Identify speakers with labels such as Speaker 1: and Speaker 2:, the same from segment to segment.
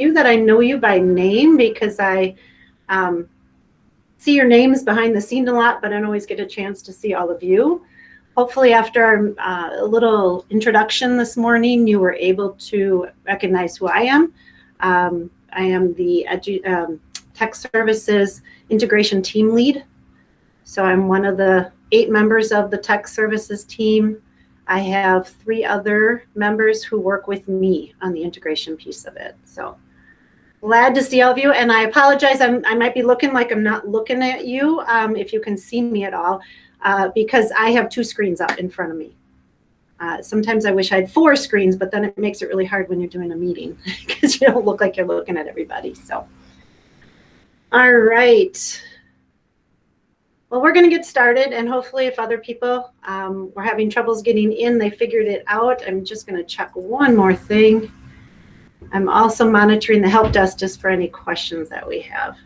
Speaker 1: you that I know you by name because I see your names behind the scene a lot, but I don't always get a chance to see all of you. Hopefully after a little introduction this morning, you were able to recognize who I am. I am the Tech Services Integration Team Lead. So I'm one of the 8 members of the Tech Services team. I have 3 other members who work with me on the integration piece of it. So glad to see all of you. And I apologize, I might be looking like I'm not looking at you, if you can see me at all, because I have 2 screens up in front of me. Sometimes I wish I had 4 screens, but then it makes it really hard when you're doing a meeting because you don't look like you're looking at everybody. So, all right. Well, we're going to get started, and hopefully if other people were having troubles getting in, they figured it out. I'm just going to check one more thing. I'm also monitoring the help desk just for any questions that we have.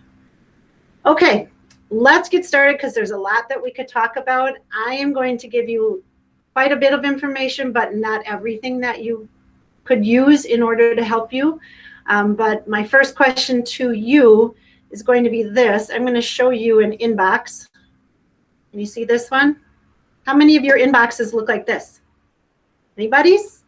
Speaker 1: Okay, let's get started because there's a lot that we could talk about. I am going to give you quite a bit of information, but not everything that you could use in order to help you. But my first question to you is going to be this. I'm going to show you an inbox. Can you see this one? How many of your inboxes look like this? Anybody's?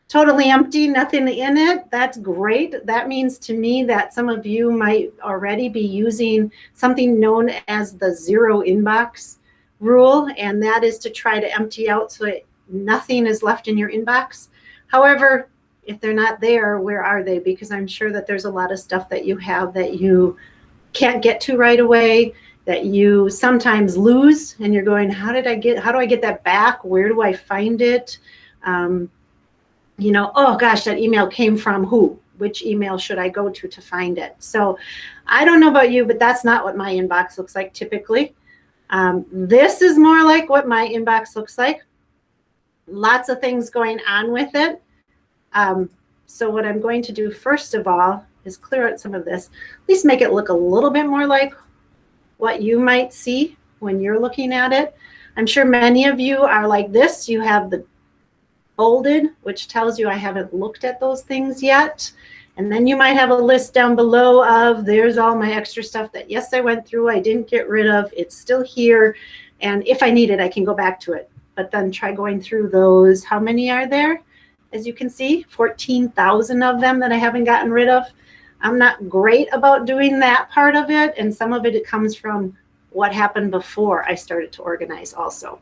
Speaker 1: Totally empty, nothing in it. That's great. That means to me that some of you might already be using something known as the 0 inbox rule, and that is to try to empty out so that nothing is left in your inbox. However, if they're not there, where are they? Because I'm sure that there's a lot of stuff that you have that you can't get to right away, that you sometimes lose, and you're going, how do I get that back? Where do I find it? You know, oh gosh, that email came from who? Which email should I go to find it? So I don't know about you, but that's not what my inbox looks like typically. This is more like what my inbox looks like. Lots of things going on with it. So what I'm going to do first of all is clear out some of this, at least make it look a little bit more like what you might see when you're looking at it. I'm sure many of you are like this. You have the bolded, which tells you I haven't looked at those things yet. And then you might have a list down below of there's all my extra stuff that yes, I went through, I didn't get rid of, it's still here. And if I need it, I can go back to it. But then try going through those. How many are there? As you can see, 14,000 of them that I haven't gotten rid of. I'm not great about doing that part of it. And some of it comes from what happened before I started to organize also.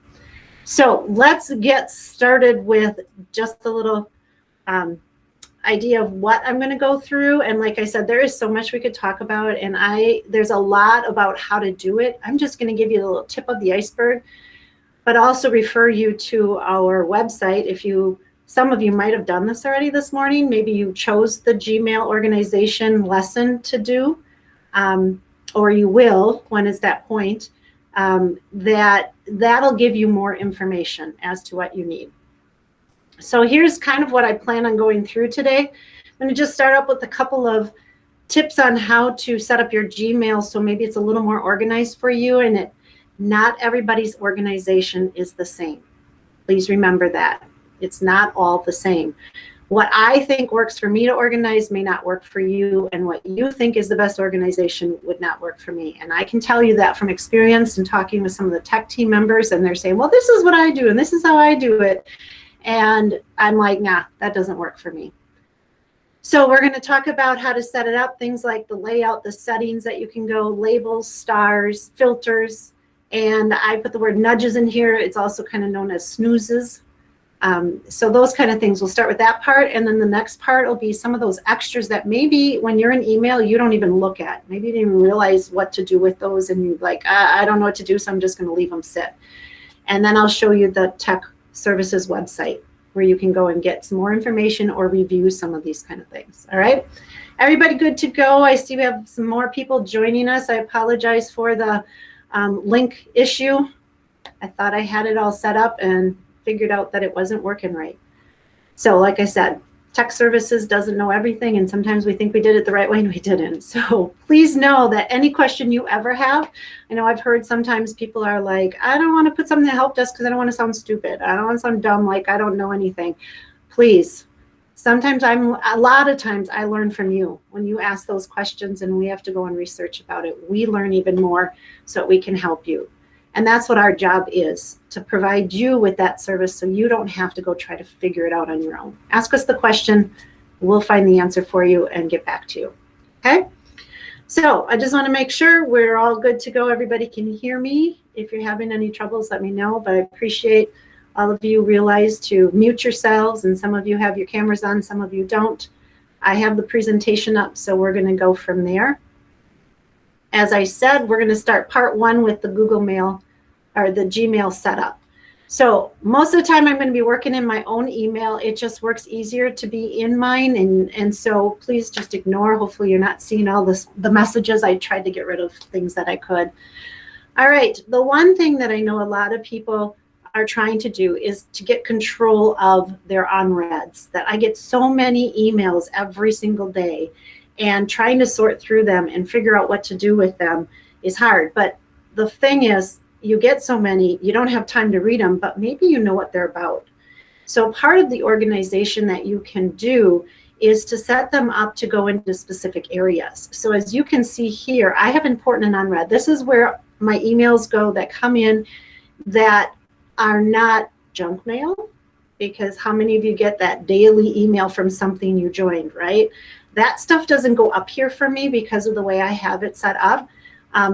Speaker 1: So let's get started with just a little idea of what I'm going to go through. And like I said, there is so much we could talk about, and there's a lot about how to do it. I'm just going to give you a little tip of the iceberg, but also refer you to our website. Some of you might have done this already this morning. Maybe you chose the Gmail organization lesson to do, or you will when it's that point. That'll give you more information as to what you need. So here's kind of what I plan on going through today. I'm going to just start up with a couple of tips on how to set up your Gmail so maybe it's a little more organized for you, and not everybody's organization is the same. Please remember that. It's not all the same. What I think works for me to organize may not work for you, and what you think is the best organization would not work for me. And I can tell you that from experience and talking with some of the tech team members, and they're saying, well, this is what I do, and this is how I do it. And I'm like, nah, that doesn't work for me. So we're going to talk about how to set it up, things like the layout, the settings that you can go, labels, stars, filters, and I put the word nudges in here. It's also kind of known as snoozes. So those kind of things, we'll start with that part, and then the next part will be some of those extras that maybe when you're in email you don't even look at. Maybe you didn't even realize what to do with those, and you're like, I don't know what to do, so I'm just going to leave them sit. And then I'll show you the Tech Services website where you can go and get some more information or review some of these kind of things. All right, everybody good to go? I see we have some more people joining us. I apologize for the link issue. I thought I had it all set up and figured out that it wasn't working right. So like I said, Tech Services doesn't know everything, and sometimes we think we did it the right way and we didn't. So please know that any question you ever have, I know I've heard sometimes people are like, I don't want to put something to help desk because I don't want to sound stupid. I don't want to sound dumb, like I don't know anything. Please Sometimes a lot of times I learn from you when you ask those questions and we have to go and research about it. We learn even more so we can help you. And that's what our job is, to provide you with that service so you don't have to go try to figure it out on your own. Ask us the question, we'll find the answer for you and get back to you. Okay? So I just want to make sure we're all good to go. Everybody can hear me. If you're having any troubles, let me know. But I appreciate all of you realize to mute yourselves, and some of you have your cameras on, some of you don't. I have the presentation up, so we're going to go from there. As I said, we're going to start part one with the Google Mail or the Gmail setup. So most of the time I'm going to be working in my own email. It just works easier to be in mine. And so please just ignore. Hopefully you're not seeing all the messages. I tried to get rid of things that I could. All right. The one thing that I know a lot of people are trying to do is to get control of their unreads. That I get so many emails every single day, and trying to sort through them and figure out what to do with them is hard. But the thing is, you get so many, you don't have time to read them, but maybe you know what they're about. So part of the organization that you can do is to set them up to go into specific areas. So as you can see here, I have important and unread. This is where my emails go that come in that are not junk mail, because how many of you get that daily email from something you joined, right? That stuff doesn't go up here for me because of the way I have it set up.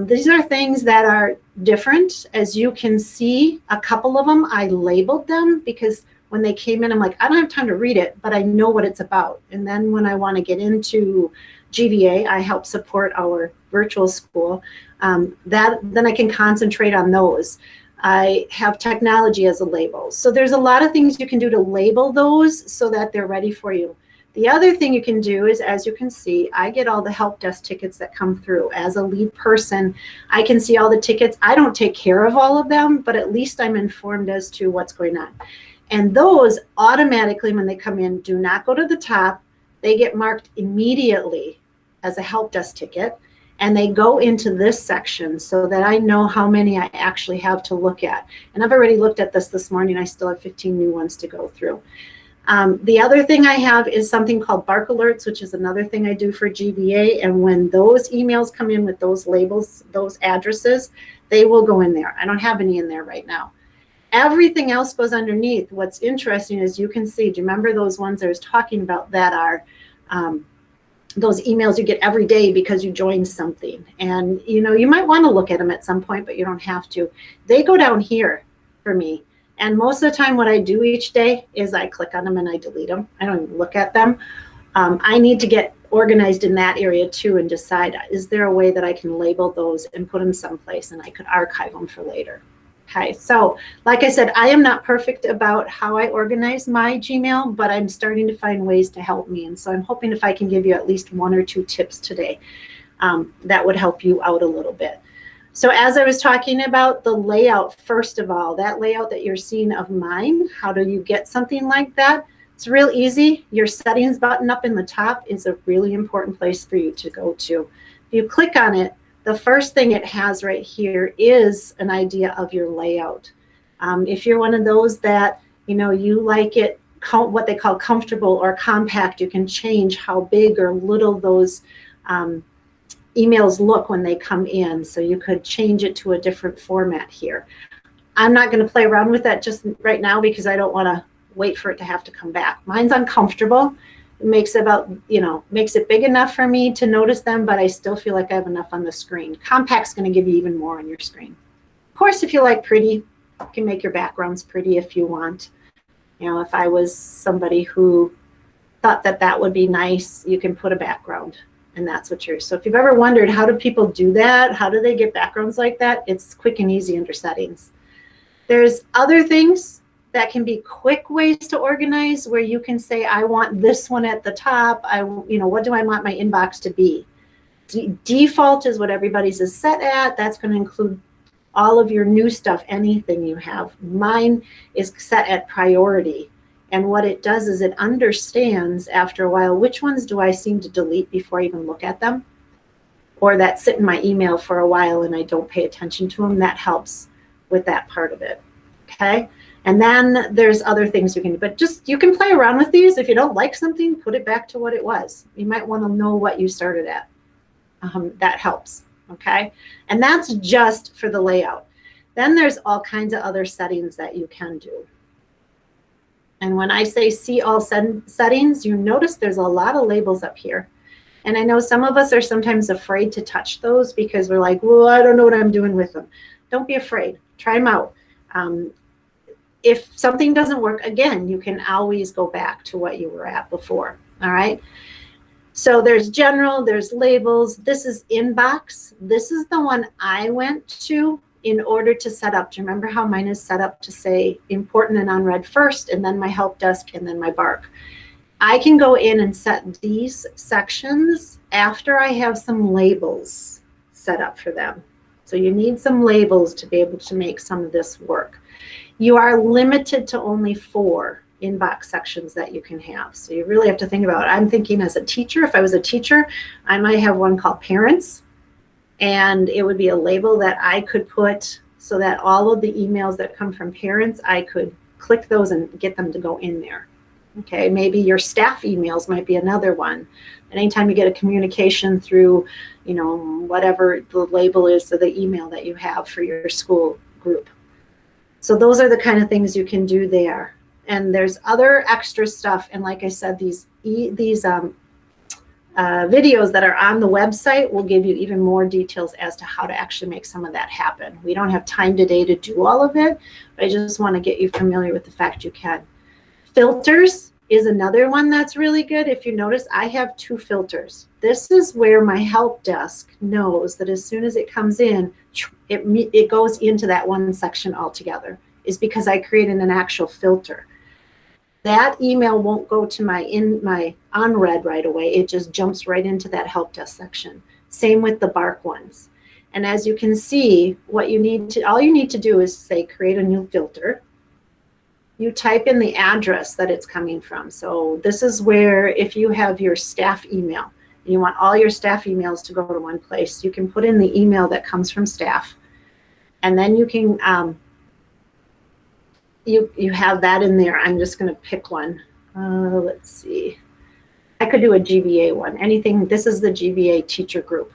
Speaker 1: These are things that are different. As you can see, a couple of them, I labeled them because when they came in, I'm like, I don't have time to read it, but I know what it's about. And then when I want to get into GVA, I help support our virtual school, then I can concentrate on those. I have technology as a label. So there's a lot of things you can do to label those so that they're ready for you. The other thing you can do is, as you can see, I get all the help desk tickets that come through. As a lead person, I can see all the tickets. I don't take care of all of them, but at least I'm informed as to what's going on. And those automatically, when they come in, do not go to the top. They get marked immediately as a help desk ticket, and they go into this section so that I know how many I actually have to look at. And I've already looked at this morning. I still have 15 new ones to go through. The other thing I have is something called Bark Alerts, which is another thing I do for GBA. And when those emails come in with those labels, those addresses, they will go in there. I don't have any in there right now. Everything else goes underneath. What's interesting is you can see, do you remember those ones I was talking about that are those emails you get every day because you joined something? And you might want to look at them at some point, but you don't have to. They go down here for me. And most of the time what I do each day is I click on them and I delete them. I don't even look at them. I need to get organized in that area too and decide, is there a way that I can label those and put them someplace and I could archive them for later? Okay, so like I said, I am not perfect about how I organize my Gmail, but I'm starting to find ways to help me. And so I'm hoping if I can give you at least 1 or 2 tips today, that would help you out a little bit. So as I was talking about the layout, first of all, that layout that you're seeing of mine, how do you get something like that? It's real easy. Your settings button up in the top is a really important place for you to go to. If you click on it, the first thing it has right here is an idea of your layout. If you're one of those that, you like it, what they call comfortable or compact, you can change how big or little those emails look when they come in. So you could change it to a different format here. I'm not going to play around with that just right now because I don't want to wait for it to have to come back. Mine's uncomfortable. It makes it big enough for me to notice them, but I still feel like I have enough on the screen. Compact's going to give you even more on your screen. Of course, if you like pretty, you can make your backgrounds pretty if you want. If I was somebody who thought that would be nice, you can put a background. And that's what so if you've ever wondered, how do people do that? How do they get backgrounds like that? It's quick and easy under settings. There's other things that can be quick ways to organize where you can say, I want this one at the top. What do I want my inbox to be? Default is what everybody's is set at. That's going to include all of your new stuff, anything you have. Mine is set at priority. And what it does is it understands after a while, which ones do I seem to delete before I even look at them? Or that sit in my email for a while and I don't pay attention to them. That helps with that part of it. Okay. And then there's other things you can do, but just you can play around with these. If you don't like something, put it back to what it was. You might want to know what you started at. That helps, okay? And that's just for the layout. Then there's all kinds of other settings that you can do. And when I say see all settings, you notice there's a lot of labels up here. And I know some of us are sometimes afraid to touch those because we're like, well, I don't know what I'm doing with them. Don't be afraid. Try them out. If something doesn't work, again, you can always go back to what you were at before, all right? So there's general, there's labels. This is inbox. This is the one I went to in order to set up. Do you remember how mine is set up to say important and unread first, and then my help desk, and then my bark? I can go in and set these sections after I have some labels set up for them. So you need some labels to be able to make some of this work. You are limited to only 4 inbox sections that you can have. So you really have to think about it. I'm thinking as a teacher, if I was a teacher, I might have one called parents, and it would be a label that I could put so that all of the emails that come from parents, I could click those and get them to go in there. Okay, maybe your staff emails might be another one. And anytime you get a communication through, you know, whatever the label is of the email that you have for your school group. So those are the kind of things you can do there. And there's other extra stuff. And like I said, these videos that are on the website will give you even more details as to how to actually make some of that happen. We don't have time today to do all of it, but I just want to get you familiar with the fact you can. Filters is another one that's really good. If you notice, I have 2 filters. This is where my help desk knows that as soon as it comes in, it goes into that one section altogether, is because I created an actual filter. That email won't go to my unread right away. It just jumps right into that help desk section. Same with the bark ones. And as you can see, all you need to do is say create a new filter. You type in the address that it's coming from. So this is where, if you have your staff email and you want all your staff emails to go to one place, you can put in the email that comes from staff, and then you can you have that in there. I'm just going to pick one. Let's see. I could do a GBA one. Anything. This is the GBA teacher group.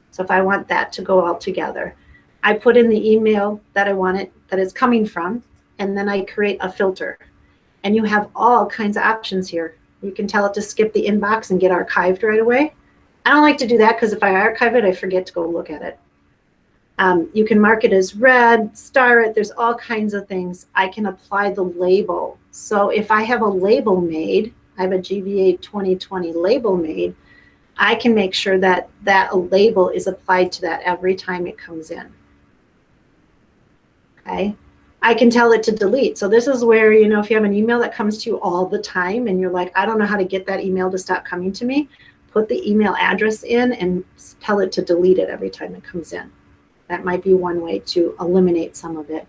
Speaker 1: So if I want that to go all together, I put in the email that I want it, that it's coming from, and then I create a filter. And you have all kinds of options here. You can tell it to skip the inbox and get archived right away. I don't like to do that because if I archive it, I forget to go look at it. You can mark it as read, star it. There's all kinds of things. I can apply the label. So if I have a label made, I have a GBA 2020 label made, I can make sure that that label is applied to that every time it comes in. Okay. I can tell it to delete. So this is where, you know, if you have an email that comes to you all the time and you're like, I don't know how to get that email to stop coming to me, put the email address in and tell it to delete it every time it comes in. That might be one way to eliminate some of it.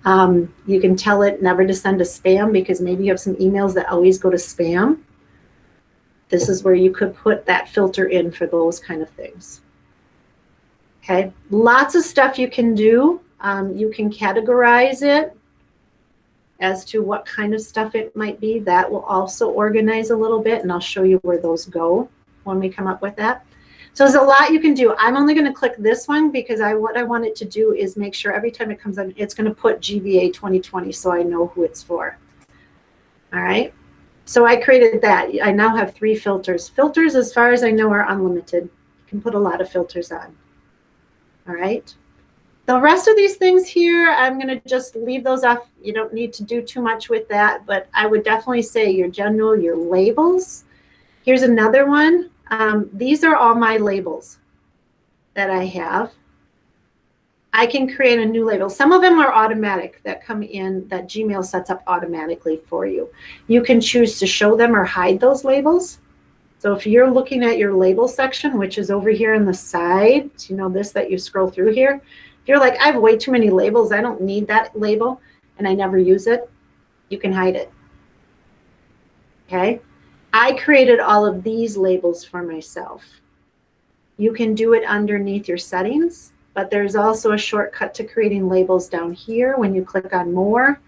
Speaker 1: You can tell it never to send to spam because maybe you have some emails that always go to spam. This is where you could put that filter in for those kind of things. Okay, lots of stuff you can do. You can categorize it as to what kind of stuff it might be. That will also organize a little bit, and I'll show you where those go when we come up with that. So there's a lot you can do. I'm only going to click this one because what I want it to do is make sure every time it comes in, it's going to put GBA 2020 so I know who it's for. All right. So I created that. I now have 3 filters. Filters, as far as I know, are unlimited. You can put a lot of filters on. All right. The rest of these things here, I'm going to just leave those off. You don't need to do too much with that, but I would definitely say your general, your labels. Here's another one. These are all my labels that I have. I can create a new label. Some of them are automatic that come in, that Gmail sets up automatically for you. You can choose to show them or hide those labels. So if you're looking at your label section, which is over here on the side, you know, this that you scroll through here, if you're like, I have way too many labels, I don't need that label, and I never use it, you can hide it. Okay? I created all of these labels for myself. You can do it underneath your settings, but there's also a shortcut to creating labels down here when you click on more.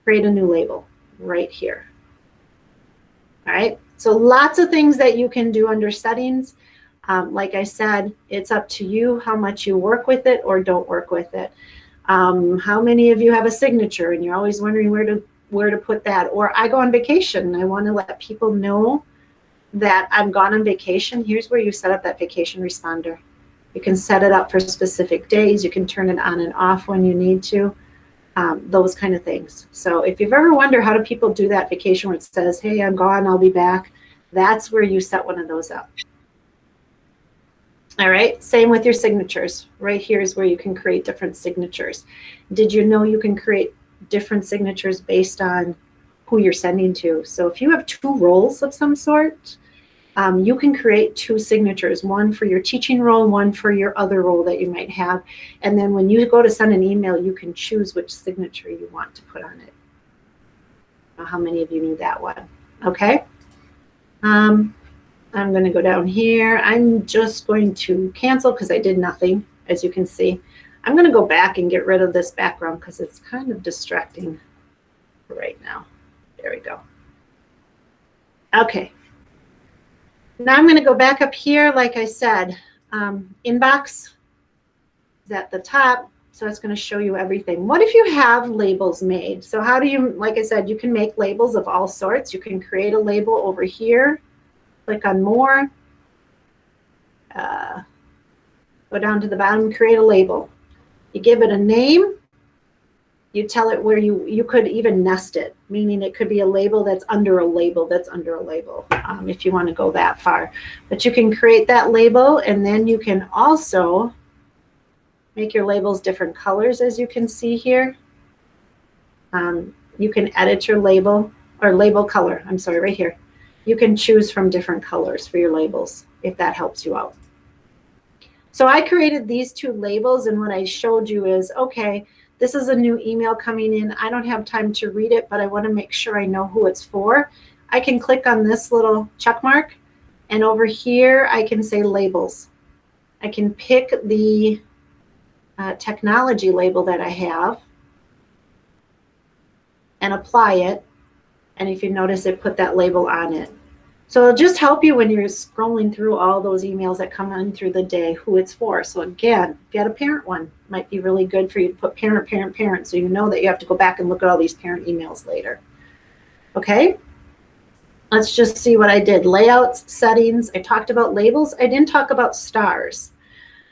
Speaker 1: create a new label right here. All right, so lots of things that you can do under settings. Like I said, it's up to you how much you work with it or don't work with it. How many of you have a signature and you're always wondering where to put that? Or I go on vacation and I want to let people know that I'm gone on vacation. Here's where you set up that vacation responder. You can set it up for specific days. You can turn it on and off when you need to. Those kind of things. So if you've ever wondered how do people do that vacation where it says, hey, I'm gone, I'll be back, that's where you set one of those up. All right, same with your signatures. Right here is where you can create different signatures. Did you know you can create different signatures based on who you're sending to? So if you have two roles of some sort, you can create two signatures, one for your teaching role, one for your other role that you might have. And then when you go to send an email, you can choose which signature you want to put on it. How many of you knew that one? Okay. I'm going to go down here. I'm just going to cancel because I did nothing, as you can see. I'm going to go back and get rid of this background because it's kind of distracting right now. There we go. Okay. Now I'm going to go back up here. Like I said, inbox is at the top. So it's going to show you everything. What if you have labels made? So how do you, like I said, you can make labels of all sorts. You can create a label over here. Click on more. Go down to the bottom, create a label. You give it a name. You tell it where you could even nest it, meaning it could be a label that's under a label that's under a label, if you want to go that far. But you can create that label, and then you can also make your labels different colors, as you can see here. You can edit your label, or label color, I'm sorry, right here. You can choose from different colors for your labels, if that helps you out. So I created these two labels, and what I showed you is, okay, this is a new email coming in. I don't have time to read it, but I want to make sure I know who it's for. I can click on this little check mark, and over here I can say labels. I can pick the technology label that I have and apply it. And if you notice, it put that label on it. So it'll just help you when you're scrolling through all those emails that come in through the day, who it's for. So again, if you had a parent one, it might be really good for you to put parent, parent, parent, so you know that you have to go back and look at all these parent emails later. Okay, let's just see what I did. Layouts, settings, I talked about labels. I didn't talk about stars.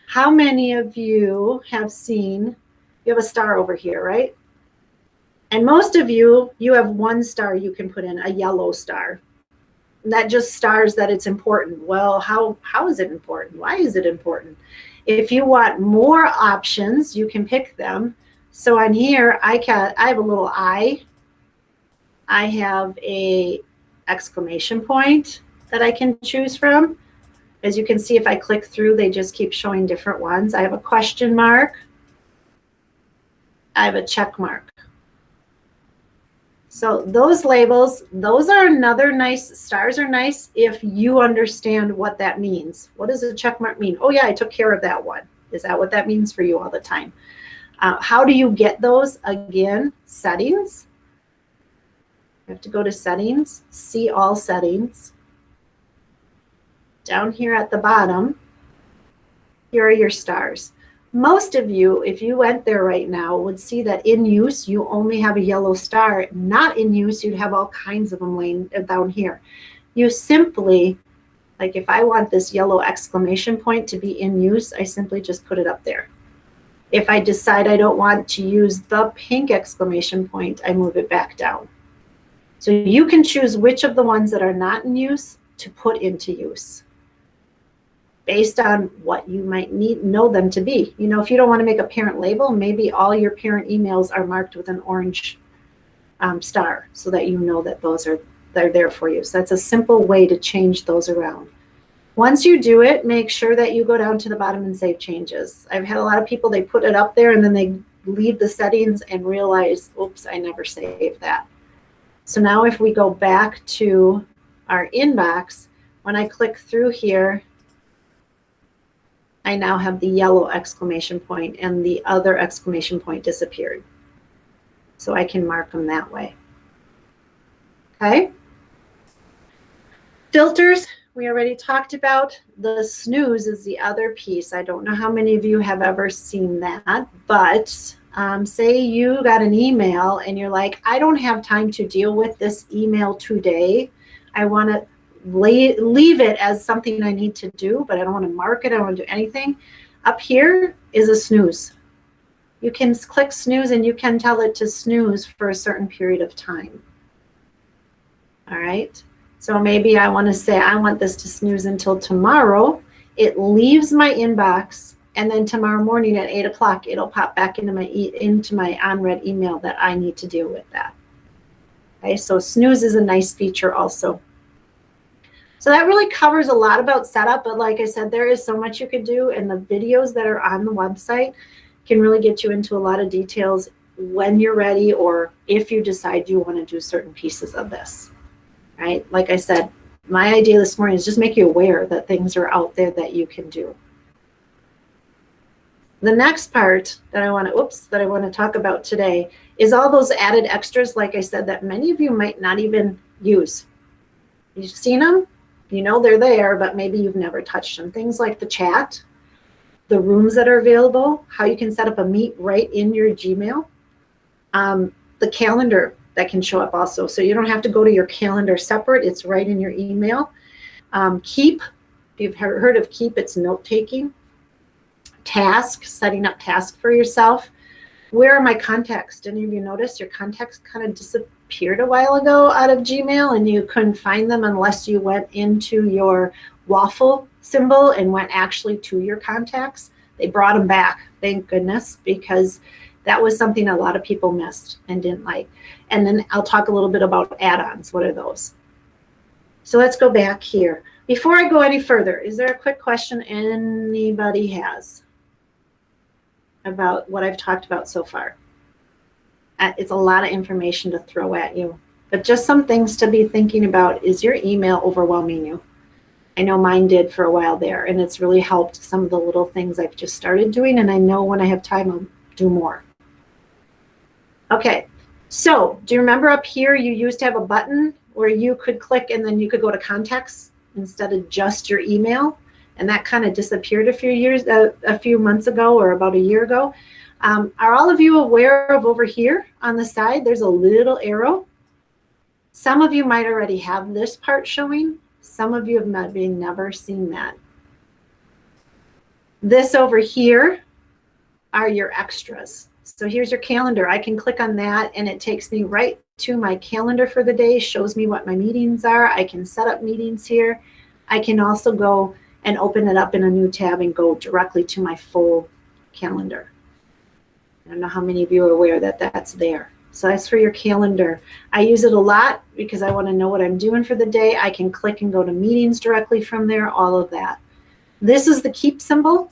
Speaker 1: How many of you have seen, you have a star over here, right? And most of you, you have one star you can put in, a yellow star. That just stars that it's important. Well, how is it important? Why is it important? If you want more options, you can pick them. So on here, I have a little I. I have a exclamation point that I can choose from. As you can see, if I click through, they just keep showing different ones. I have a question mark. I have a check mark. So those labels, those are another nice, stars are nice if you understand what that means. What does a check mark mean? Oh yeah, I took care of that one. Is that what that means for you all the time? How do you get those? Again, settings. You have to go to settings, see all settings. Down here at the bottom, here are your stars. Most of you, if you went there right now, would see that in use, you only have a yellow star. Not in use, you'd have all kinds of them laying down here. You simply, like if I want this yellow exclamation point to be in use, I simply just put it up there. If I decide I don't want to use the pink exclamation point, I move it back down. So you can choose which of the ones that are not in use to put into use, based on what you might know them to be. You know, if you don't want to make a parent label, maybe all your parent emails are marked with an orange star so that you know that they're there for you. So that's a simple way to change those around. Once you do it, make sure that you go down to the bottom and save changes. I've had a lot of people, they put it up there and then they leave the settings and realize, oops, I never saved that. So now if we go back to our inbox, when I click through here, I now have the yellow exclamation point and the other exclamation point disappeared. so I can mark them that way. Okay. Filters, we already talked about. The snooze is the other piece. I don't know how many of you have ever seen that, but say you got an email and you're like, I don't have time to deal with this email today. I want to leave it as something I need to do, but I don't want to mark it. I don't want to do anything. Up here is a snooze. You can click snooze and you can tell it to snooze for a certain period of time. All right. So maybe I want to say I want this to snooze until tomorrow. It leaves my inbox, and then tomorrow morning at 8 o'clock, it'll pop back into my unread email that I need to deal with that. Okay, so snooze is a nice feature also. So that really covers a lot about setup, but like I said, there is so much you could do, and the videos that are on the website can really get you into a lot of details when you're ready, or if you decide you want to do certain pieces of this. Right? Like I said, my idea this morning is just make you aware that things are out there that you can do. The next part that I want to talk about today is all those added extras, like I said, that many of you might not even use. You've seen them, you know they're there, but maybe you've never touched them. Things like the chat, the rooms that are available, how you can set up a meet right in your Gmail, the calendar that can show up also. So you don't have to go to your calendar separate. It's right in your email. Keep, if you've heard of Keep, it's note-taking. Task, setting up tasks for yourself. Where are my contacts? Did any of you notice your contacts kind of disappeared a while ago out of Gmail and you couldn't find them unless you went into your waffle symbol and went actually to your contacts? They brought them back, thank goodness, because that was something a lot of people missed and didn't like. And then I'll talk a little bit about add-ons. What are those? So let's go back here. Before I go any further, is there a quick question anybody has about what I've talked about so far? It's a lot of information to throw at you, but just some things to be thinking about. Is your email overwhelming you? I know mine did for a while there, and it's really helped some of the little things I've just started doing, and I know when I have time, I'll do more. Okay, so do you remember up here you used to have a button where you could click and then you could go to contacts instead of just your email? And that kind of disappeared a few months ago, or about a year ago. Are all of you aware of over here on the side, there's a little arrow? Some of you might already have this part showing. Some of you have maybe never seen that. This over here are your extras. So here's your calendar. I can click on that and it takes me right to my calendar for the day, shows me what my meetings are. I can set up meetings here. I can also go and open it up in a new tab and go directly to my full calendar. I don't know how many of you are aware that that's there. So that's for your calendar. I use it a lot because I want to know what I'm doing for the day. I can click and go to meetings directly from there, all of that. This is the Keep symbol.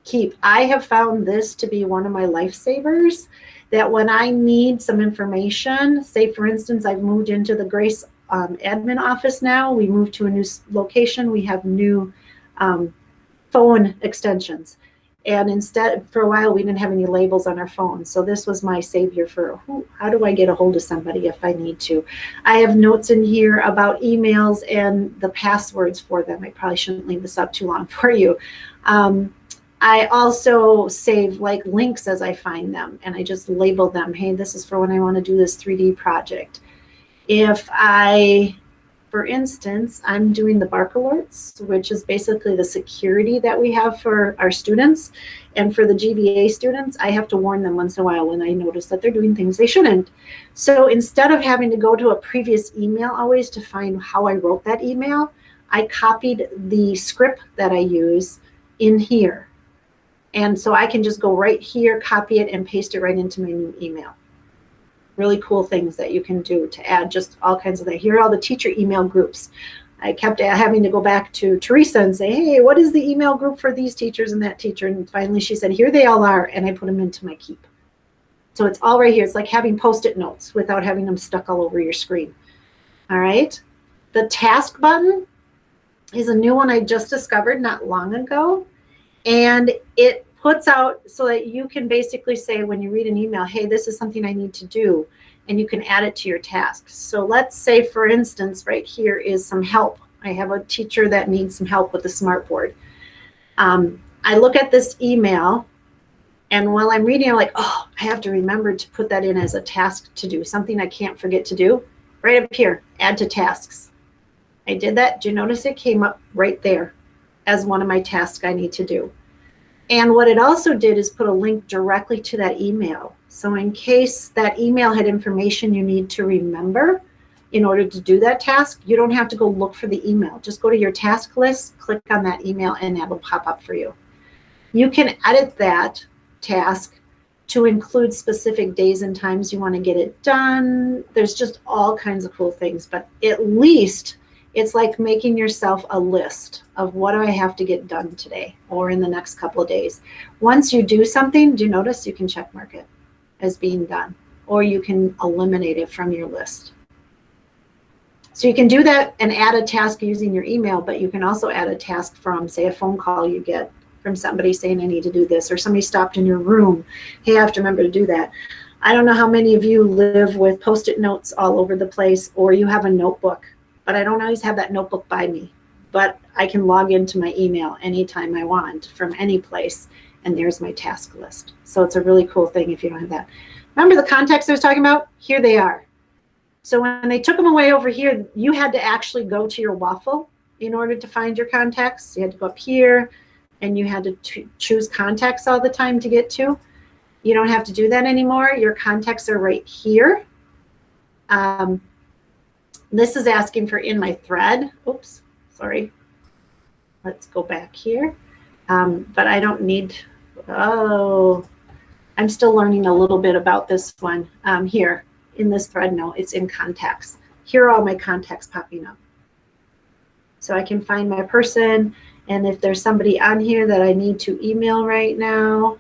Speaker 1: Keep. I have found this to be one of my lifesavers, that when I need some information, say for instance, I've moved into the Grace admin office now. We moved to a new location. We have new phone extensions. And instead, for a while, we didn't have any labels on our phones. So this was my savior for how do I get a hold of somebody if I need to. I have notes in here about emails and the passwords for them. I probably shouldn't leave this up too long for you. I also save like links as I find them, and I just label them. Hey, this is for when I want to do this 3D project. If I, for instance, I'm doing the Bark Alerts, which is basically the security that we have for our students. And for the GBA students, I have to warn them once in a while when I notice that they're doing things they shouldn't. So instead of having to go to a previous email always to find how I wrote that email, I copied the script that I use in here. And so I can just go right here, copy it, and paste it right into my new email. Really cool things that you can do to add just all kinds of things. Here are all the teacher email groups. I kept having to go back to Teresa and say, hey, what is the email group for these teachers and that teacher? And finally she said, here they all are. And I put them into my Keep. So it's all right here. It's like having Post-it notes without having them stuck all over your screen. All right. The task button is a new one I just discovered not long ago. And it puts out so that you can basically say when you read an email, hey, this is something I need to do, and you can add it to your tasks. So let's say, for instance, right here is some help. I have a teacher that needs some help with the smartboard. I look at this email, and while I'm reading, I'm like, oh, I have to remember to put that in as a task to do, something I can't forget to do. Right up here, add to tasks. I did that. Do you notice it came up right there as one of my tasks I need to do? And what it also did is put a link directly to that email. So in case that email had information you need to remember in order to do that task, you don't have to go look for the email. Just go to your task list, click on that email, and that will pop up for you. You can edit that task to include specific days and times you want to get it done. There's just all kinds of cool things, but at least it's like making yourself a list of what do I have to get done today or in the next couple of days. Once you do something, do you notice you can check mark it as being done, or you can eliminate it from your list. So you can do that and add a task using your email, but you can also add a task from, say, a phone call you get from somebody saying I need to do this, or somebody stopped in your room. Hey, I have to remember to do that. I don't know how many of you live with Post-it notes all over the place, or you have a notebook, but I don't always have that notebook by me. But I can log into my email anytime I want from any place, and there's my task list. So it's a really cool thing if you don't have that. Remember the contacts I was talking about? Here they are. So when they took them away over here, you had to actually go to your waffle in order to find your contacts. You had to go up here, and you had to choose contacts all the time to get to. You don't have to do that anymore. Your contacts are right here. This is asking for in my thread. Oops, sorry. Let's go back here. But I don't need, I'm still learning a little bit about this one. Here in this thread, no, it's in contacts. Here are all my contacts popping up. So I can find my person, and if there's somebody on here that I need to email right now,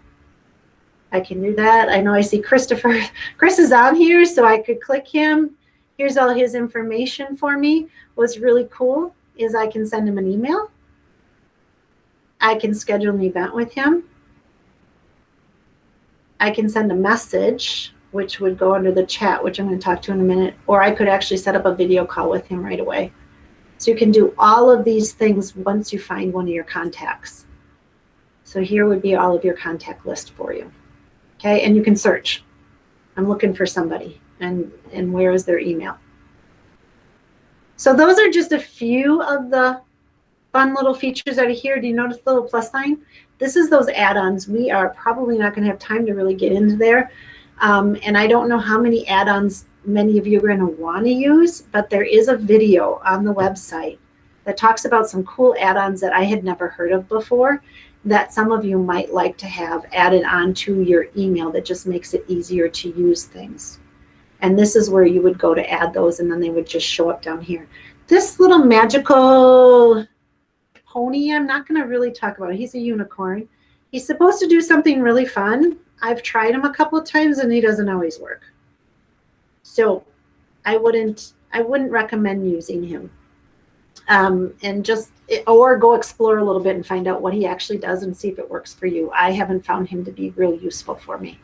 Speaker 1: I can do that. I know I see Christopher. Chris is on here, so I could click him. Here's all his information for me. What's really cool is I can send him an email. I can schedule an event with him. I can send a message, which would go under the chat, which I'm going to talk to in a minute, or I could actually set up a video call with him right away. So you can do all of these things once you find one of your contacts. So here would be all of your contact list for you. Okay, and you can search. I'm looking for somebody, and where is their email? So those are just a few of the fun little features out of here. Do you notice the little plus sign? This is those add-ons. We are probably not going to have time to really get into there. And I don't know how many add-ons many of you are going to want to use, but there is a video on the website that talks about some cool add-ons that I had never heard of before that some of you might like to have added on to your email that just makes it easier to use things. And this is where you would go to add those, and then they would just show up down here. This little magical pony, I'm not going to really talk about it. He's a unicorn. He's supposed to do something really fun. I've tried him a couple of times, and he doesn't always work. So I wouldn't recommend using him. Or go explore a little bit and find out what he actually does and see if it works for you. I haven't found him to be real useful for me.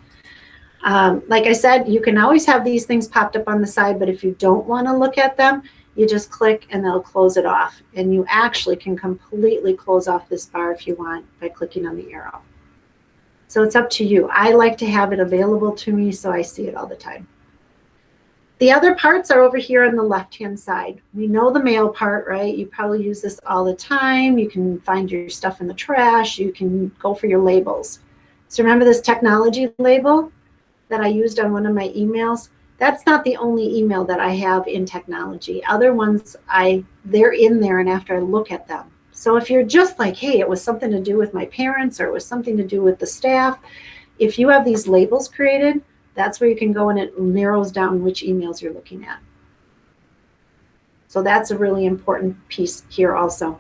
Speaker 1: Like I said, you can always have these things popped up on the side, but if you don't want to look at them, you just click and they'll close it off. And you actually can completely close off this bar if you want by clicking on the arrow. So it's up to you. I like to have it available to me so I see it all the time. The other parts are over here on the left-hand side. We know the mail part, right? You probably use this all the time. You can find your stuff in the trash. You can go for your labels. So remember this technology label that I used on one of my emails? That's not the only email that I have in technology. Other ones, they're in there and after I look at them. So if you're just like, hey, it was something to do with my parents or it was something to do with the staff, if you have these labels created, that's where you can go and it narrows down which emails you're looking at. So that's a really important piece here also.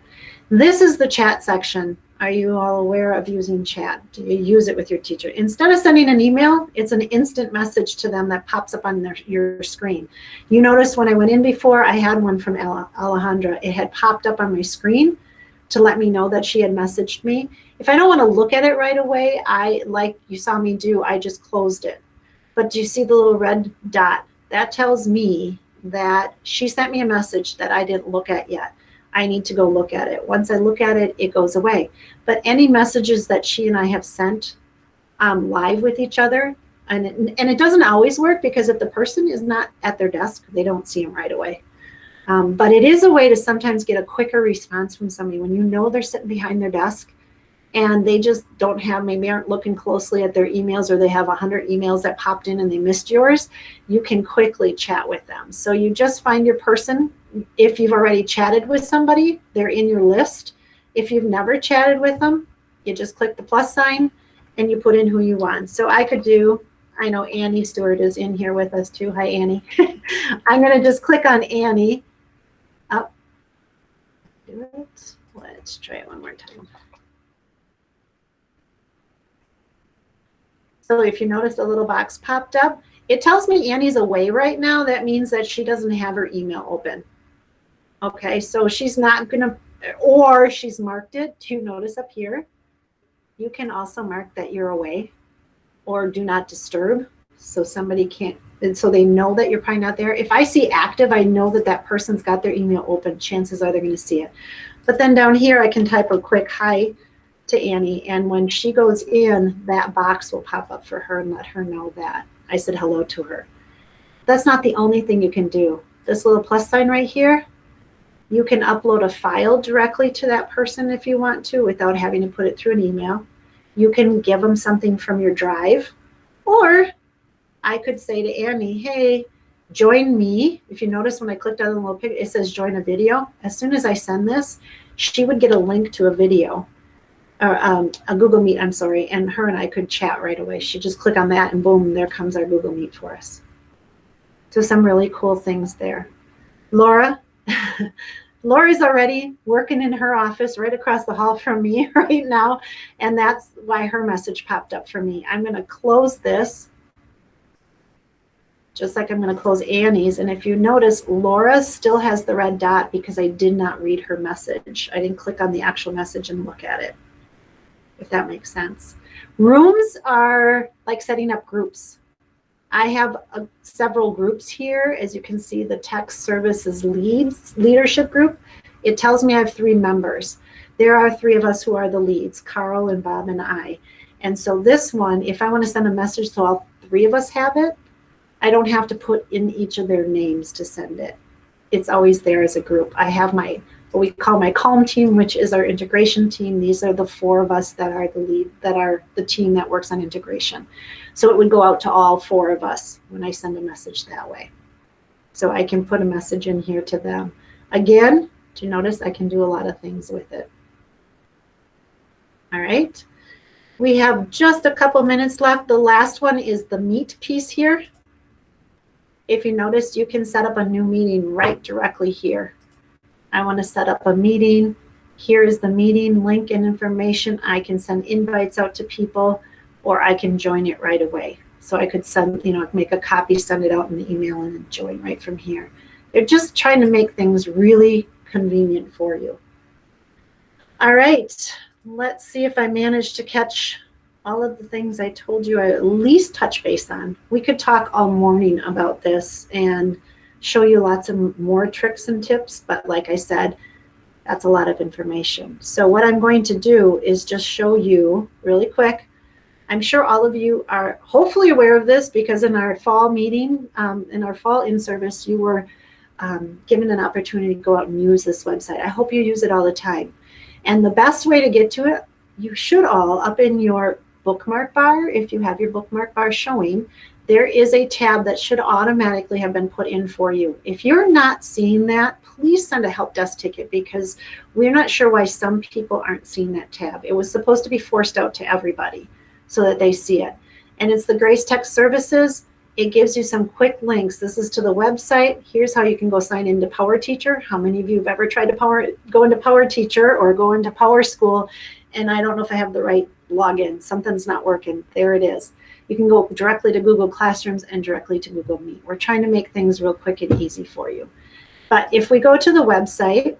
Speaker 1: This is the chat section. Are you all aware of using chat? Do you use it with your teacher? Instead of sending an email, it's an instant message to them that pops up on your screen. You notice when I went in before, I had one from Alejandra. It had popped up on my screen. to let me know that she had messaged me. If I don't want to look at it right away, like you saw me do, I just closed it. But do you see the little red dot? That tells me that she sent me a message that I didn't look at yet. I need to go look at it. Once I look at it, it goes away. But any messages that she and I have sent live with each other, and it doesn't always work, because if the person is not at their desk, they don't see them right away. But it is a way to sometimes get a quicker response from somebody when you know they're sitting behind their desk and they just don't have, maybe aren't looking closely at their emails, or they have 100 emails that popped in and they missed yours. You can quickly chat with them. So you just find your person. If you've already chatted with somebody, they're in your list. If you've never chatted with them, you just click the plus sign and you put in who you want. So I could do, I know Annie Stewart is in here with us too. Hi, Annie. I'm going to just click on Annie. Up. Do it. Let's try it one more time. So if you notice the little box popped up, it tells me Annie's away right now. That means that she doesn't have her email open. Okay, so she's not going to, or she's marked it. Do you notice up here? You can also mark that you're away or do not disturb, so somebody can't, and so they know that you're probably not there. If I see active, I know that that person's got their email open. Chances are they're going to see it. But then down here, I can type a quick hi to Annie, and when she goes in, that box will pop up for her and let her know that I said hello to her. That's not the only thing you can do. This little plus sign right here, you can upload a file directly to that person if you want to without having to put it through an email. You can give them something from your drive, or I could say to Annie, hey, join me. If you notice when I clicked on the little picture, it says join a video. As soon as I send this, she would get a link to a video, or a Google Meet, I'm sorry, and her and I could chat right away. She'd just click on that and boom, there comes our Google Meet for us. So some really cool things there. Laura, Laura's already working in her office right across the hall from me right now, and that's why her message popped up for me. I'm going to close this, just like I'm going to close Annie's. And if you notice, Laura still has the red dot because I did not read her message. I didn't click on the actual message and look at it, if that makes sense. Rooms are like setting up groups. I have several groups here. As you can see, the Tech Services Leadership Group. It tells me I have 3 members. There are 3 of us who are the leads, Carl and Bob and I. And so this one, if I want to send a message so all 3 of us have it, I don't have to put in each of their names to send it. It's always there as a group. I have my, what we call my Calm team, which is our integration team. These are the 4 of us that are the lead, that are the team that works on integration. So it would go out to all 4 of us when I send a message that way. So I can put a message in here to them. Again, do you notice I can do a lot of things with it? All right. We have just a couple minutes left. The last one is the meet piece here. If you notice, you can set up a new meeting right directly here. I want to set up a meeting. Here is the meeting link and information. I can send invites out to people, or I can join it right away. So I could send, make a copy, send it out in the email, and then join right from here. They're just trying to make things really convenient for you. All right, let's see if I managed to catch all of the things I told you I at least touch base on. We could talk all morning about this and show you lots of more tricks and tips, but like I said, that's a lot of information. So what I'm going to do is just show you really quick. I'm sure all of you are hopefully aware of this, because in our fall meeting, in our fall in-service, you were given an opportunity to go out and use this website. I hope you use it all the time. And the best way to get to it, you should all, up in your bookmark bar, if you have your bookmark bar showing, there is a tab that should automatically have been put in for you. If you're not seeing that, please send a help desk ticket, because we're not sure why some people aren't seeing that tab. It was supposed to be forced out to everybody so that they see it. And it's the Grace Tech Services. It gives you some quick links. This is to the website. Here's how you can go sign into PowerTeacher. How many of you have ever tried to go into PowerTeacher or go into PowerSchool? And I don't know if I have the right login. Something's not working. There it is. You can go directly to Google Classrooms and directly to Google Meet. We're trying to make things real quick and easy for you. But if we go to the website,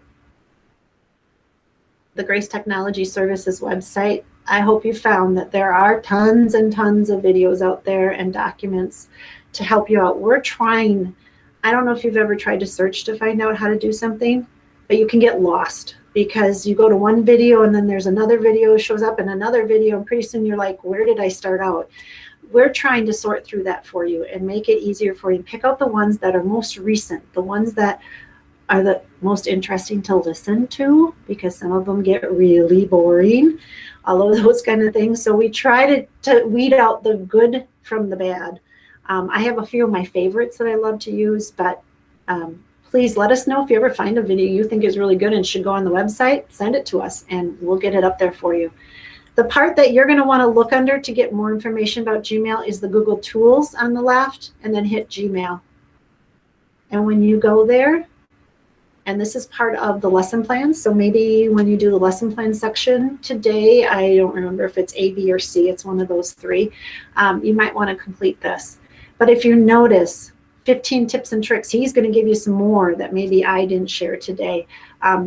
Speaker 1: the Grace Technology Services website, I hope you found that there are tons and tons of videos out there and documents to help you out. We're trying, I don't know if you've ever tried to search to find out how to do something, but you can get lost because you go to one video and then there's another video shows up and another video, and pretty soon you're like, where did I start out? We're trying to sort through that for you and make it easier for you. Pick out the ones that are most recent, the ones that are the most interesting to listen to, because some of them get really boring, all of those kind of things. So we try to weed out the good from the bad. I have a few of my favorites that I love to use, but please let us know if you ever find a video you think is really good and should go on the website. Send it to us and we'll get it up there for you. The part that you're going to want to look under to get more information about Gmail is the Google Tools on the left, and then hit Gmail. And when you go there, and this is part of the lesson plan, so maybe when you do the lesson plan section today, I don't remember if it's A, B, or C, it's one of those three, you might want to complete this. But if you notice 15 tips and tricks, he's going to give you some more that maybe I didn't share today.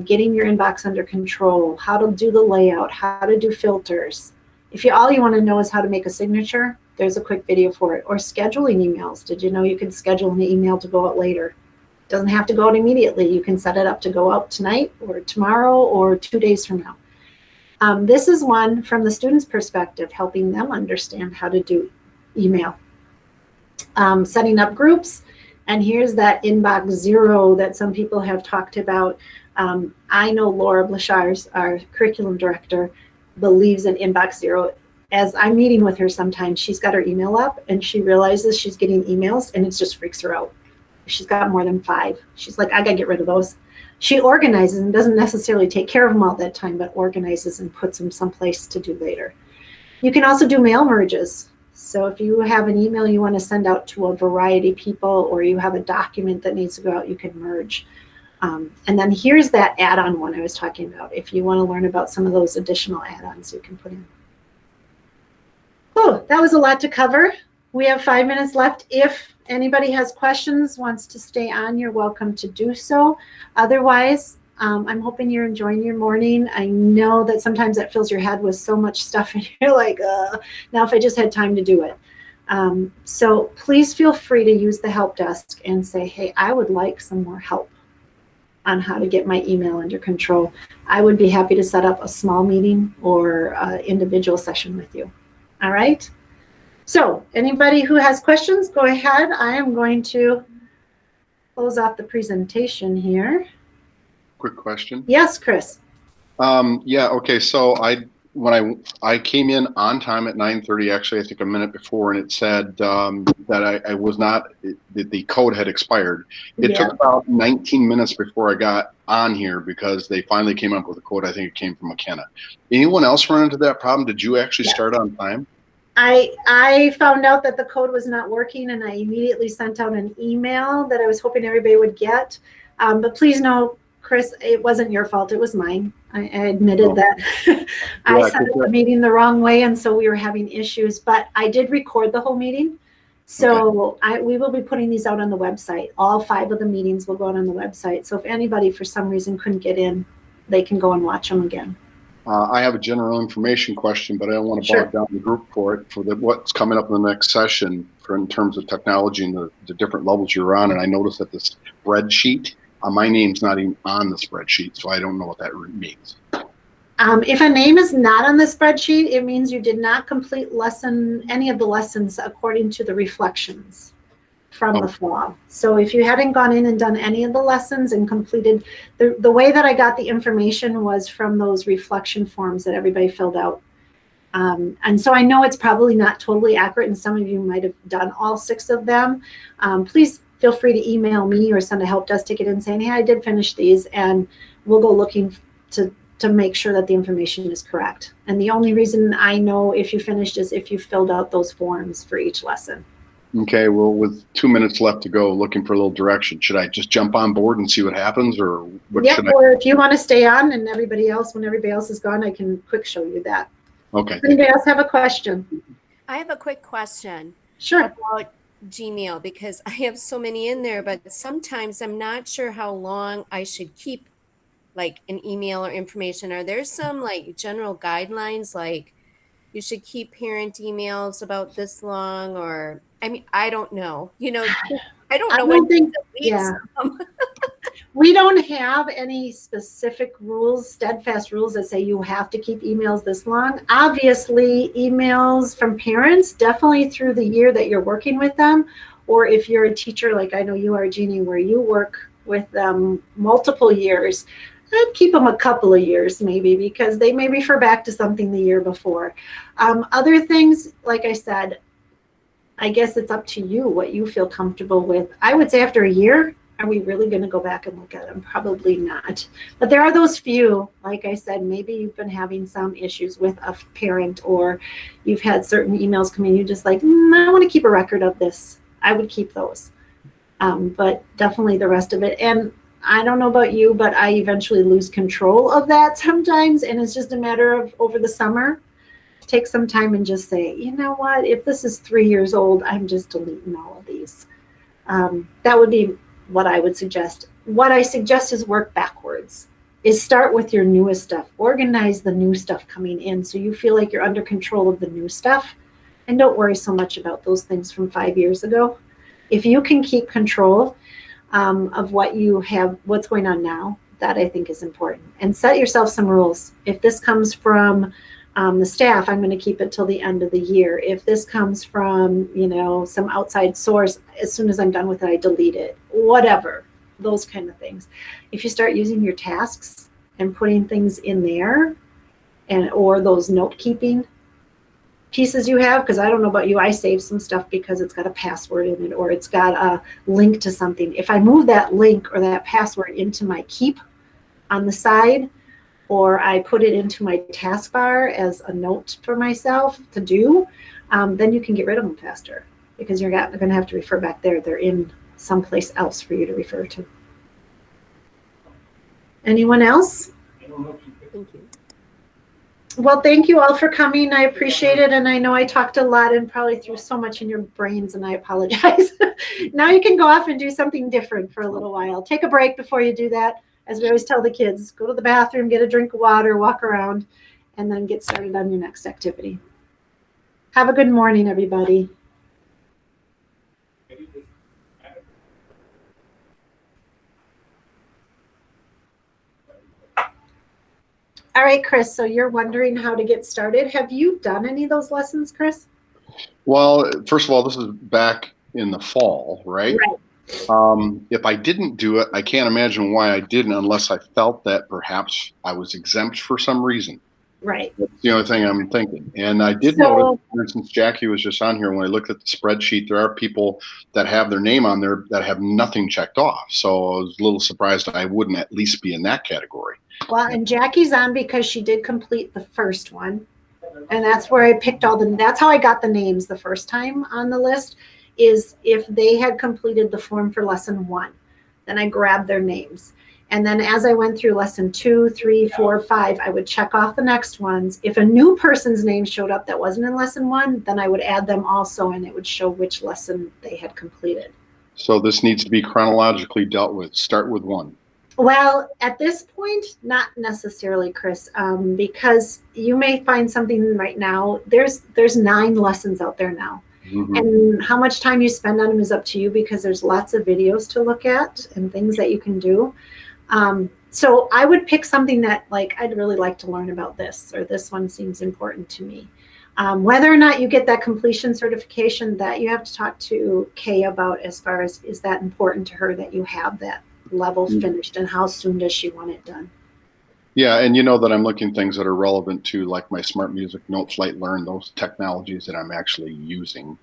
Speaker 1: Getting your inbox under control, how to do the layout, how to do filters. If all you want to know is how to make a signature, there's a quick video for it. Or scheduling emails. Did you know you can schedule an email to go out later? It doesn't have to go out immediately. You can set it up to go out tonight or tomorrow or 2 days from now. This is one from the student's perspective, helping them understand how to do email. Setting up groups. And here's that inbox zero that some people have talked about. I know Laura Blashars, our curriculum director, believes in inbox zero. As I'm meeting with her sometimes, she's got her email up and she realizes she's getting emails and it just freaks her out. She's got more than 5. She's like, I gotta get rid of those. She organizes and doesn't necessarily take care of them all that time, but organizes and puts them someplace to do later. You can also do mail merges. So if you have an email you want to send out to a variety of people, or you have a document that needs to go out, you can merge. And then here's that add-on one I was talking about. If you want to learn about some of those additional add-ons you can put in. Oh, that was a lot to cover. We have 5 minutes left. If anybody has questions, wants to stay on, you're welcome to do so. Otherwise, I'm hoping you're enjoying your morning. I know that sometimes that fills your head with so much stuff and you're like, now if I just had time to do it. So please feel free to use the help desk and say, hey, I would like some more help on how to get my email under control. I would be happy to set up a small meeting or individual session with you. All right. So anybody who has questions, go ahead. I am going to close off the presentation here.
Speaker 2: Quick question.
Speaker 1: Yes, Chris.
Speaker 2: Yeah. Okay. So when I came in on time at 9:30, actually, I think a minute before, and it said that I was not, the code had expired. It took about 19 minutes before I got on here because they finally came up with a code. I think it came from McKenna. Anyone else run into that problem? Did you actually start on time?
Speaker 1: I found out that the code was not working, and I immediately sent out an email that I was hoping everybody would get. But please know, Chris, it wasn't your fault. It was mine. I admitted that I set up the meeting the wrong way, and so we were having issues. But I did record the whole meeting. So we will be putting these out on the website. All 5 of the meetings will go out on the website. So if anybody for some reason couldn't get in, they can go and watch them again.
Speaker 2: I have a general information question, but I don't want to bog down the group for it, for what's coming up in the next session in terms of technology and the different levels you're on. And I noticed that this spreadsheet, my name's not even on the spreadsheet, so I don't know what that means.
Speaker 1: If a name is not on the spreadsheet, it means you did not complete any of the lessons according to the reflections from the fall. So if you hadn't gone in and done any of the lessons and completed, the way that I got the information was from those reflection forms that everybody filled out. And so I know it's probably not totally accurate, and some of you might have done all 6 of them. Please feel free to email me or send a help desk ticket in saying, hey, I did finish these, and we'll go looking to make sure that the information is correct. And the only reason I know if you finished is if you filled out those forms for each lesson.
Speaker 2: Okay, well, with 2 minutes left to go, looking for a little direction. Should I just jump on board and see what happens, or what should I?
Speaker 1: Or if you want to stay on and when everybody else is gone, I can quick show you that.
Speaker 2: Okay.
Speaker 1: Anybody else have a question?
Speaker 3: I have a quick question.
Speaker 1: Sure.
Speaker 3: About Gmail, because I have so many in there, but sometimes I'm not sure how long I should keep like an email or information, are there some like general guidelines, like you should keep parent emails about this long, or I mean, I don't know, I don't
Speaker 1: I
Speaker 3: know when
Speaker 1: don't think,
Speaker 3: to delete
Speaker 1: yeah.
Speaker 3: some.
Speaker 1: We don't have any specific rules, steadfast rules that say you have to keep emails this long. Obviously, emails from parents, definitely through the year that you're working with them, or if you're a teacher like I know you are, Jeannie, where you work with them multiple years, I'd keep them a couple of years maybe, because they may refer back to something the year before. Other things, like I said, I guess it's up to you what you feel comfortable with. I would say after a year, are we really going to go back and look at them? Probably not. But there are those few, like I said, maybe you've been having some issues with a parent, or you've had certain emails come in, you just like, I want to keep a record of this. I would keep those. But definitely the rest of it. And I don't know about you, but I eventually lose control of that sometimes. And it's just a matter of over the summer, take some time and just say, you know what, if this is 3 years old, I'm just deleting all of these. That would be what I would suggest. What I suggest is work backwards, is start with your newest stuff. Organize the new stuff coming in so you feel like you're under control of the new stuff, and don't worry so much about those things from 5 years ago. If you can keep control of what you have, what's going on now, that I think is important. And set yourself some rules. If this comes from the staff, I'm going to keep it till the end of the year. If this comes from, some outside source, as soon as I'm done with it, I delete it. Whatever, those kind of things. If you start using your tasks and putting things in there, or those note keeping pieces you have, because I don't know about you, I save some stuff because it's got a password in it, or it's got a link to something. If I move that link or that password into my keep on the side, or I put it into my taskbar as a note for myself to do, then you can get rid of them faster, because you're going to have to refer back there. They're in someplace else for you to refer to. Anyone else?
Speaker 3: Thank you.
Speaker 1: Well, thank you all for coming. I appreciate it. And I know I talked a lot and probably threw so much in your brains, and I apologize. Now you can go off and do something different for a little while. Take a break before you do that. As we always tell the kids, go to the bathroom, get a drink of water, walk around, and then get started on your next activity. Have a good morning, everybody. All right, Chris, so you're wondering how to get started. Have you done any of those lessons, Chris?
Speaker 2: Well, first of all, this is back in the fall, right?
Speaker 1: Right.
Speaker 2: If I didn't do it, I can't imagine why I didn't, unless I felt that perhaps I was exempt for some reason.
Speaker 1: Right.
Speaker 2: That's the only thing I'm thinking. And I did notice, for instance, Jackie was just on here, when I looked at the spreadsheet, there are people that have their name on there that have nothing checked off. So I was a little surprised I wouldn't at least be in that category.
Speaker 1: Well, and Jackie's on because she did complete the first one. And that's where I picked that's how I got the names the first time on the list, is if they had completed the form for lesson 1, then I grabbed their names. And then as I went through lesson 2, 3, 4, 5, I would check off the next ones. If a new person's name showed up that wasn't in lesson 1, then I would add them also, and it would show which lesson they had completed.
Speaker 2: So this needs to be chronologically dealt with. Start with 1.
Speaker 1: Well, at this point, not necessarily, Chris, because you may find something right now. There's 9 lessons out there now. Mm-hmm. And how much time you spend on them is up to you, because there's lots of videos to look at and things that you can do. So I would pick something that, like, I'd really like to learn about this, or this one seems important to me. Whether or not you get that completion certification, that you have to talk to Kay about, as far as, is that important to her that you have that level finished, and how soon does she want it done?
Speaker 2: Yeah, and you know that I'm looking things that are relevant to, like, my Smart Music, Note, Flight, Learn, those technologies that I'm actually using.